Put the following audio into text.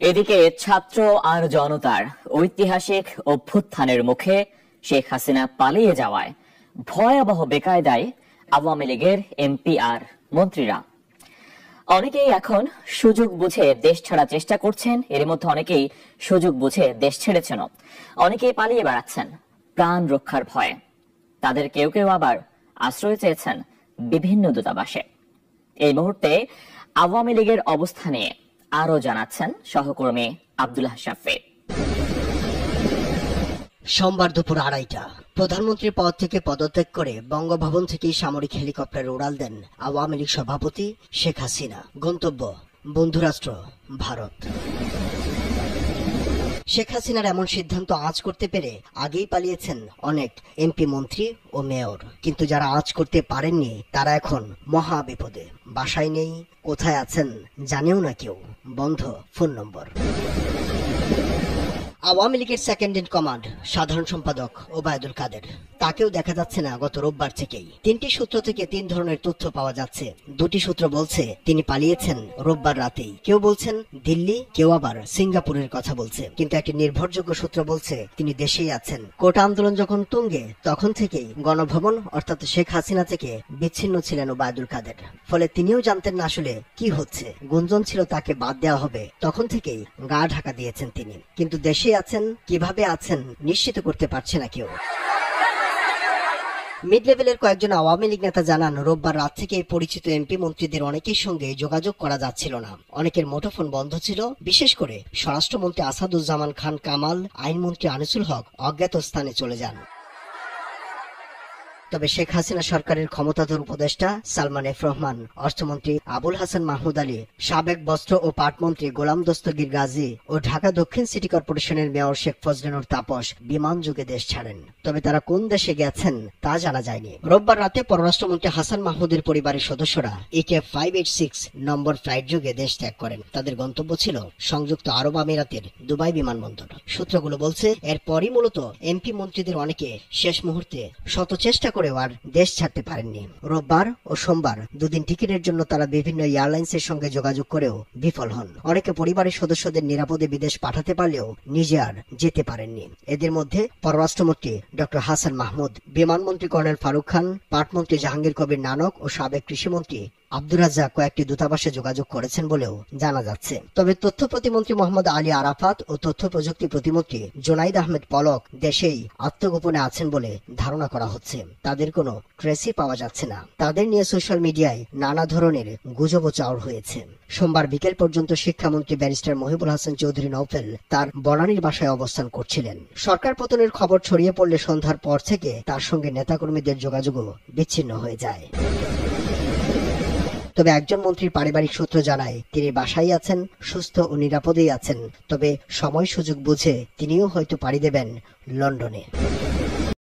এদিকে ছাত্র আর জনতার ঐতিহাসিক অভ্যুত্থানের মুখে শেখ হাসিনা পালিয়ে যাওয়ায় ভয়াবহ বেকায়দায় আওয়ামী লীগের এমপি আর মন্ত্রীরা। অনেকেই এখন সুযোগ বুঝে দেশ ছাড়ার চেষ্টা করছেন, এর মধ্যে অনেকেই সুযোগ বুঝে দেশ ছেড়েছেন, অনেকেই পালিয়ে বেড়াচ্ছেন প্রাণ রক্ষার ভয়ে। তাদের কেউ কেউ আবার আশ্রয় চেয়েছেন বিভিন্ন দূতাবাসে। এই মুহূর্তে আওয়ামী লীগের অবস্থা নিয়ে আরো জানাচ্ছেন সহকর্মী আব্দুল্লাহ শাফি। সোমবার দুপুর 2:30টা প্রধানমন্ত্রীর পদ থেকে পদত্যাগ করে বঙ্গভবন থেকে সামরিক হেলিকপ্টারে উড়াল দেন আওয়ামী লীগ সভাপতি শেখ হাসিনা। গন্তব্য বন্ধুরাষ্ট্র ভারত। শেখ হাসিনার এমন সিদ্ধান্ত আঁচ করতে পেরে আগেই পালিয়েছেন অনেক এমপি, মন্ত্রী ও মেয়র, কিন্তু যারা আঁচ করতে পারেননি তারা এখন মহা বিপদে। বাসায় নেই, কোথায় আছেন জানেও না কেউ, বন্ধ ফোন নম্বর। আওয়ামী লীগের সেকেন্ড ইন কমান্ড সাধারণ সম্পাদক ওবায়দুল কাদের, তাকেও দেখা যাচ্ছে না গত রোববার থেকেই। 3টি সূত্র থেকে 3 ধরনের তথ্য পাওয়া যাচ্ছে। 2টি সূত্র বলছে তিনি পালিয়েছেন রোববার রাতেই, কেউ বলছেন দিল্লি, কেউ আবার সিঙ্গাপুরের কথা বলছে, কিন্তু একটি নির্ভরযোগ্য সূত্র বলছে তিনি দেশেই আছেন। কোটা আন্দোলন যখন তুঙ্গে তখন থেকেই গণভবন অর্থাৎ শেখ হাসিনা থেকে বিচ্ছিন্ন ছিলেন ওবায়দুল কাদের, ফলে তিনিও জানতেন না আসলে কি হচ্ছে। গুঞ্জন ছিল তাকে বাদ দেওয়া হবে, তখন থেকেই গা ঢাকা দিয়েছেন তিনি, কিন্তু দেশে আছেন, কিভাবে আছেন নিশ্চিত করতে পারছে না কেউ। মিড লেভেলের কয়েকজন আওয়ামী লীগ নেতা জানান, রোববার রাত থেকে পরিচিত এমপি মন্ত্রীদের অনেকের সঙ্গে যোগাযোগ করা যাচ্ছিল না। অনেকের মুঠোফোন বন্ধ ছিল। বিশেষ করে স্বরাষ্ট্রমন্ত্রী আসাদুজ্জামান খান কামাল, আইনমন্ত্রী আনিসুল হক অজ্ঞাত স্থানে চলে যান। তবে শেখ হাসিনা সরকারের ক্ষমতাধর উপদেষ্টা সালমান এফ রহমান, অর্থমন্ত্রী আবুল হাসান মাহমুদ আলী, সাবেক বস্ত্র ও পাটমন্ত্রী গোলাম দস্তগীর গাজী ও ঢাকা দক্ষিণ সিটি কর্পোরেশনের মেয়র শেখ ফজলেনুর তাপস বিমান যোগে দেশ ছাড়েন। তবে তারা কোন দেশে গেছেন তা জানা যায়নি। রোববার রাতে পররাষ্ট্রমন্ত্রী হাসান মাহমুদের পরিবারের সদস্যরা EK 586 নম্বর ফ্লাইট যোগে দেশ ত্যাগ করেন। তাদের গন্তব্য ছিল সংযুক্ত আরব আমিরাতের দুবাই বিমানবন্দর। সূত্রগুলো বলছে এরপরই মূলত এমপি মন্ত্রীদের অনেকে শেষ মুহূর্তে শত চেষ্টা করেও আর দেশ ছাড়তে পারেননি। রোববার ও সোমবার 2 দিন টিকিটের জন্য তারা বিভিন্ন এয়ারলাইন্সের সঙ্গে যোগাযোগ করেও বিফল হন। অনেকে পরিবারের সদস্যদের নিরাপদে বিদেশ পাঠাতে পারলেও নিজে আর যেতে পারেননি। এদের মধ্যে পররাষ্ট্রমন্ত্রী ডক্টর হাসান মাহমুদ, বিমানমন্ত্রী কর্নেল ফারুক খান, পাটমন্ত্রী জাহাঙ্গীর কবির নানক ও সাবেক কৃষিমন্ত্রী আব্দুর রাজ্জাক কয়েকটি দূতাবাসে যোগাযোগ করেছেন বলেও জানা যাচ্ছে। তবে তথ্য প্রতিমন্ত্রী মোহাম্মদ আলী আরাফাত ও তথ্য প্রযুক্তি প্রতিমন্ত্রী জোনাইদ আহমেদ পলক দেশেই আত্মগোপনে আছেন বলে ধারণা করা হচ্ছে। তাদের কোনো ট্রেসই পাওয়া যাচ্ছে না। তাদের নিয়ে সোশ্যাল মিডিয়ায় নানা ধরনের গুজবও চাউর হয়েছে। সোমবার বিকেল পর্যন্ত শিক্ষামন্ত্রী ব্যারিস্টার মহিবুল হাসান চৌধুরী নওফেল তার বনানীর বাসায় অবস্থান করছিলেন। সরকার পতনের খবর ছড়িয়ে পড়লে সন্ধ্যার পর থেকে তার সঙ্গে নেতাকর্মীদের যোগাযোগও বিচ্ছিন্ন হয়ে যায়। তবে একজন মন্ত্রীর পারিবারিক সূত্র জানায় তিনি বাসায় আছেন, সুস্থ ও নিরাপদেই আছেন। তবে সময় সুযোগ বুঝে তিনিও হয়তো পাড়ি দেবেন লন্ডনে।